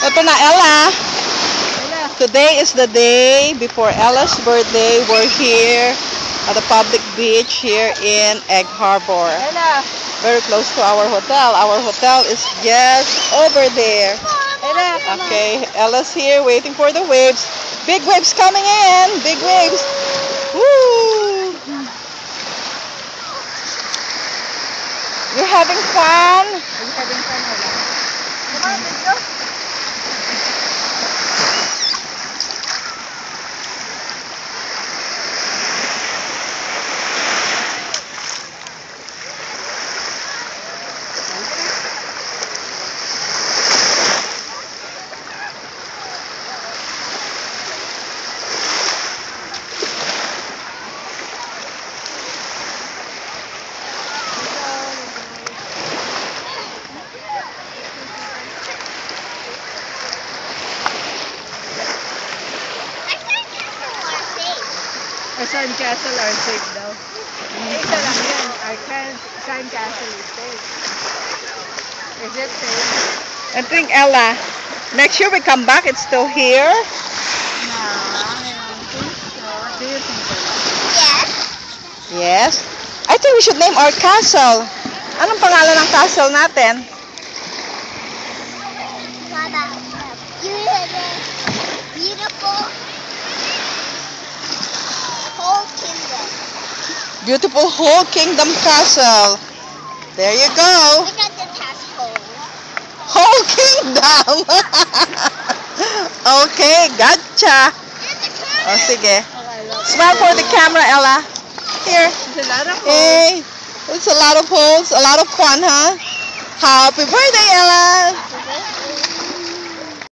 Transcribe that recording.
Ito na, Ella. Today is the day before Ella's birthday. We're here at the public beach here in Egg Harbor. Very close to our hotel. Our hotel is just over there. Okay, Ella's here waiting for the waves. Big waves coming in. Big waves. Woo! You're having fun? Are you having fun, Ella? Come on, let's go. Sandcastle are safe daw. Isa lang yan. Sandcastle is safe. Is it safe? I think, Ella, next year we come back, it's still here? No, I don't think so. Do you think so? Yes. I think we should name our castle. Anong pangalan ng castle natin? Mama, you have a beautiful whole kingdom. Beautiful Whole Kingdom Castle. There you go. Look at the castle. Whole Kingdom. Okay, gotcha. Oh, sige. Smile for the camera, Ella. Here. It's a lot of Hey, it's a lot of holes, a lot of fun, huh? Happy birthday, Ella.